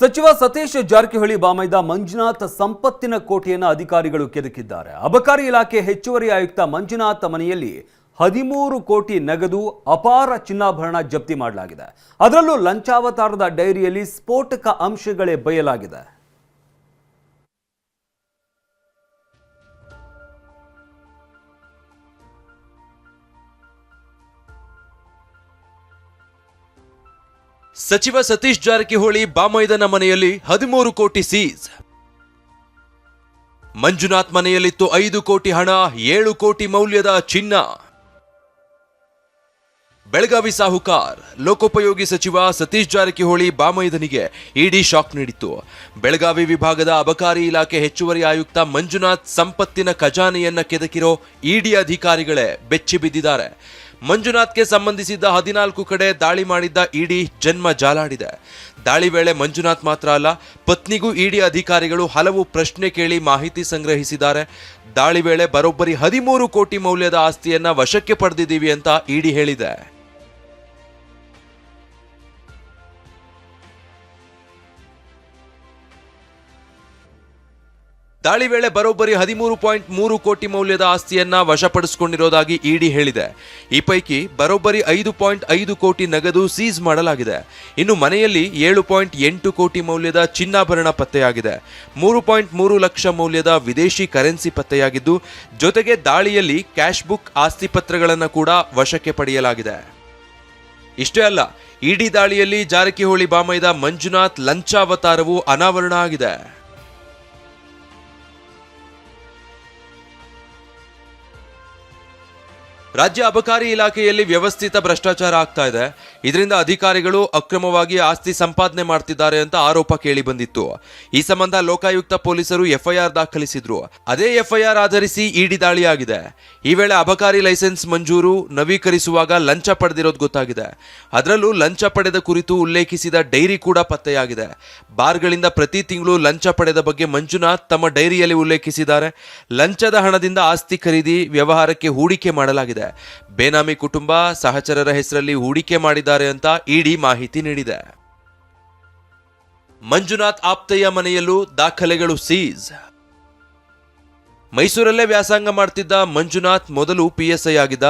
ಸಚಿವ ಸತೀಶ್ ಜಾರಕಿಹೊಳಿ ಬಾಮೈದ ಮಂಜುನಾಥ್ ಸಂಪತ್ತಿನ ಕೋಟೆಯನ್ನು ಅಧಿಕಾರಿಗಳು ಕೆದಕಿದ್ದಾರೆ. ಅಬಕಾರಿ ಇಲಾಖೆ ಹೆಚ್ಚುವರಿ ಆಯುಕ್ತ ಮಂಜುನಾಥ್ ಮನೆಯಲ್ಲಿ 13 ಕೋಟಿ ನಗದು ಅಪಾರ ಚಿನ್ನಾಭರಣ ಜಪ್ತಿ ಮಾಡಲಾಗಿದೆ. ಅದರಲ್ಲೂ ಲಂಚಾವತಾರದ ಡೈರಿಯಲ್ಲಿ ಸ್ಫೋಟಕ ಅಂಶಗಳೇ ಬಯಲಾಗಿದೆ. ಸಚಿವ ಸತೀಶ್ ಜಾರಕಿಹೊಳಿ ಬಾಮೈದನ ಮನೆಯಲ್ಲಿ 13 ಕೋಟಿ ಸೀಸ್. ಮಂಜುನಾಥ್ ಮನೆಯಲ್ಲಿತ್ತು 5 ಕೋಟಿ ಹಣ, 7 ಕೋಟಿ ಮೌಲ್ಯದ ಚಿನ್ನ. ಬೆಳಗಾವಿ ಸಾಹುಕಾರ್ ಲೋಕೋಪಯೋಗಿ ಸಚಿವ ಸತೀಶ್ ಜಾರಕಿಹೊಳಿ ಬಾಮೈದನಿಗೆ ಇಡಿ ಶಾಕ್ ನೀಡಿತ್ತು. ಬೆಳಗಾವಿ ವಿಭಾಗದ ಅಬಕಾರಿ ಇಲಾಖೆ ಹೆಚ್ಚುವರಿ ಆಯುಕ್ತ ಮಂಜುನಾಥ್ ಸಂಪತ್ತಿನ ಖಜಾನೆಯನ್ನ ಕೆದಕಿರೋ ಇಡಿ ಅಧಿಕಾರಿಗಳೇ ಬೆಚ್ಚಿ ಬಿದ್ದಿದ್ದಾರೆ. ಮಂಜುನಾಥ್ಗೆ ಸಂಬಂಧಿಸಿದ್ದ 14 ಕಡೆ ದಾಳಿ ಮಾಡಿದ್ದ ಇಡಿ ಜನ್ಮ ಜಾಲಾಡಿದೆ. ದಾಳಿ ವೇಳೆ ಮಂಜುನಾಥ್ ಮಾತ್ರ ಅಲ್ಲ, ಪತ್ನಿಗೂ ಇಡಿ ಅಧಿಕಾರಿಗಳು ಹಲವು ಪ್ರಶ್ನೆ ಕೇಳಿ ಮಾಹಿತಿ ಸಂಗ್ರಹಿಸಿದ್ದಾರೆ. ದಾಳಿ ವೇಳೆ ಬರೋಬ್ಬರಿ 13 ಕೋಟಿ ಮೌಲ್ಯದ ಆಸ್ತಿಯನ್ನ ವಶಕ್ಕೆ ಪಡೆದಿದ್ದೀವಿ ಅಂತ ಇಡಿ ಹೇಳಿದೆ. ದಾಳಿ ವೇಳೆ ಬರೋಬ್ಬರಿ 13.3 ಕೋಟಿ ಮೌಲ್ಯದ ಆಸ್ತಿಯನ್ನ ವಶಪಡಿಸಿಕೊಂಡಿರೋದಾಗಿ ಇಡಿ ಹೇಳಿದೆ. ಈ ಪೈಕಿ ಬರೋಬ್ಬರಿ 5.5 ಕೋಟಿ ನಗದು ಸೀಸ್ ಮಾಡಲಾಗಿದೆ. ಇನ್ನು ಮನೆಯಲ್ಲಿ 7.8 ಕೋಟಿ ಮೌಲ್ಯದ ಚಿನ್ನಾಭರಣ ಪತ್ತೆಯಾಗಿದೆ. 3.3 ಲಕ್ಷ ಮೌಲ್ಯದ ವಿದೇಶಿ ಕರೆನ್ಸಿ ಪತ್ತೆಯಾಗಿದ್ದು, ಜೊತೆಗೆ ದಾಳಿಯಲ್ಲಿ ಕ್ಯಾಶ್ ಬುಕ್, ಆಸ್ತಿ ಪತ್ರಗಳನ್ನು ಕೂಡ ವಶಕ್ಕೆ ಪಡೆಯಲಾಗಿದೆ. ಇಷ್ಟೇ ಅಲ್ಲ, ಇಡಿ ದಾಳಿಯಲ್ಲಿ ಜಾರಕಿಹೊಳಿ ಬಾಮೈದ ಮಂಜುನಾಥ್ ಲಂಚಾವತಾರವು ಅನಾವರಣ ಆಗಿದೆ. ರಾಜ್ಯ ಅಬಕಾರಿ ಇಲಾಖೆಯಲ್ಲಿ ವ್ಯವಸ್ಥಿತ ಭ್ರಷ್ಟಾಚಾರ ಆಗ್ತಾ ಇದೆ. ಇದರಿಂದ ಅಧಿಕಾರಿಗಳು ಅಕ್ರಮವಾಗಿ ಆಸ್ತಿ ಸಂಪಾದನೆ ಮಾಡ್ತಿದ್ದಾರೆ ಅಂತ ಆರೋಪ ಕೇಳಿ ಬಂದಿತ್ತು. ಈ ಸಂಬಂಧ ಲೋಕಾಯುಕ್ತ ಪೊಲೀಸರು ಎಫ್ಐಆರ್ ದಾಖಲಿಸಿದ್ರು. ಅದೇ ಎಫ್ಐಆರ್ ಆಧರಿಸಿ ಇಡಿ ದಾಳಿಯಾಗಿದೆ. ಈ ವೇಳೆ ಅಬಕಾರಿ ಲೈಸೆನ್ಸ್ ಮಂಜೂರು ನವೀಕರಿಸುವಾಗ ಲಂಚ ಪಡೆದಿರೋದು ಗೊತ್ತಾಗಿದೆ. ಅದರಲ್ಲೂ ಲಂಚ ಪಡೆದ ಕುರಿತು ಉಲ್ಲೇಖಿಸಿದ ಡೈರಿ ಕೂಡ ಪತ್ತೆಯಾಗಿದೆ. ಬಾರ್ಗಳಿಂದ ಪ್ರತಿ ತಿಂಗಳು ಲಂಚ ಪಡೆದ ಬಗ್ಗೆ ಮಂಜುನಾಥ್ ತಮ್ಮ ಡೈರಿಯಲ್ಲಿ ಉಲ್ಲೇಖಿಸಿದ್ದಾರೆ. ಲಂಚದ ಹಣದಿಂದ ಆಸ್ತಿ ಖರೀದಿ ವ್ಯವಹಾರಕ್ಕೆ ಹೂಡಿಕೆ ಮಾಡಲಾಗಿದೆ. ಬೇನಾಮಿ ಕುಟುಂಬ, ಸಹಚರರ ಹೆಸರಲ್ಲಿ ಹೂಡಿಕೆ ಮಾಡಿದ್ದಾರೆ ಅಂತ ಇಡಿ ಮಾಹಿತಿ ನೀಡಿದೆ. ಮಂಜುನಾಥ್ ಆಪ್ತೆಯ ಮನೆಯಲ್ಲೂ ದಾಖಲೆಗಳು ಸೀಸ್. ಮೈಸೂರಲ್ಲೇ ವ್ಯಾಸಂಗ ಮಾಡ್ತಿದ್ದ ಮಂಜುನಾಥ್ ಮೊದಲು PSI ಆಗಿದ್ದ.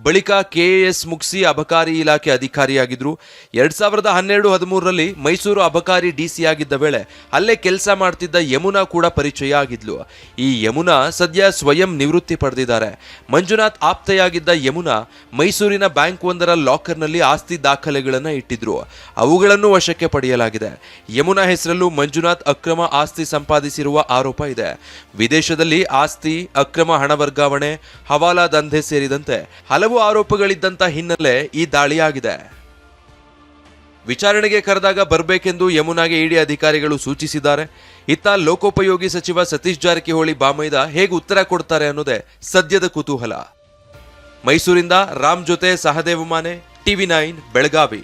ಬಳಿಕ KAS ಮುಗಿಸಿ ಅಬಕಾರಿ ಇಲಾಖೆ ಅಧಿಕಾರಿಯಾಗಿದ್ರು. 2012-13ರಲ್ಲಿ ಮೈಸೂರು ಅಬಕಾರಿ DC ಆಗಿದ್ದ ವೇಳೆ ಅಲ್ಲೇ ಕೆಲಸ ಮಾಡ್ತಿದ್ದ ಯಮುನಾ ಕೂಡ ಪರಿಚಯ ಆಗಿದ್ಲು. ಈ ಯಮುನಾ ಸದ್ಯ ಸ್ವಯಂ ನಿವೃತ್ತಿ ಪಡೆದಿದ್ದಾರೆ. ಮಂಜುನಾಥ್ ಆಪ್ತೆಯಾಗಿದ್ದ ಯಮುನಾ ಮೈಸೂರಿನ ಬ್ಯಾಂಕ್ ಒಂದರ ಲಾಕರ್ನಲ್ಲಿ ಆಸ್ತಿ ದಾಖಲೆಗಳನ್ನು ಇಟ್ಟಿದ್ರು. ಅವುಗಳನ್ನು ವಶಕ್ಕೆ ಪಡೆಯಲಾಗಿದೆ. ಯಮುನಾ ಹೆಸರಲ್ಲೂ ಮಂಜುನಾಥ್ ಅಕ್ರಮ ಆಸ್ತಿ ಸಂಪಾದಿಸಿರುವ ಆರೋಪ ಇದೆ. ವಿದೇಶದಲ್ಲಿ ಆಸ್ತಿ, ಅಕ್ರಮ ಹಣ ವರ್ಗಾವಣೆ, ಹವಾಲಾ ದಂಧೆ ಸೇರಿದಂತೆ ಹಲವು ಆರೋಪಗಳಿದ್ದಂತ ಹಿನ್ನೆಲೆ ಈ ದಾಳಿಯಾಗಿದೆ. ವಿಚಾರಣೆಗೆ ಕರೆದಾಗ ಬರಬೇಕೆಂದು ಯಮುನಾಗೆ ಇಡಿ ಅಧಿಕಾರಿಗಳು ಸೂಚಿಸಿದ್ದಾರೆ. ಇತ್ತ ಲೋಕೋಪಯೋಗಿ ಸಚಿವ ಸತೀಶ್ ಜಾರಕಿಹೊಳಿ ಬಾಮೈದ ಹೇಗೆ ಉತ್ತರ ಕೊಡ್ತಾರೆ ಅನ್ನೋದೇ ಸದ್ಯದ ಕುತೂಹಲ. ಮೈಸೂರಿಂದ ರಾಮ್ ಜೊತೆ ಸಹದೇವ ಮಾನೆ, TV9 ಬೆಳಗಾವಿ.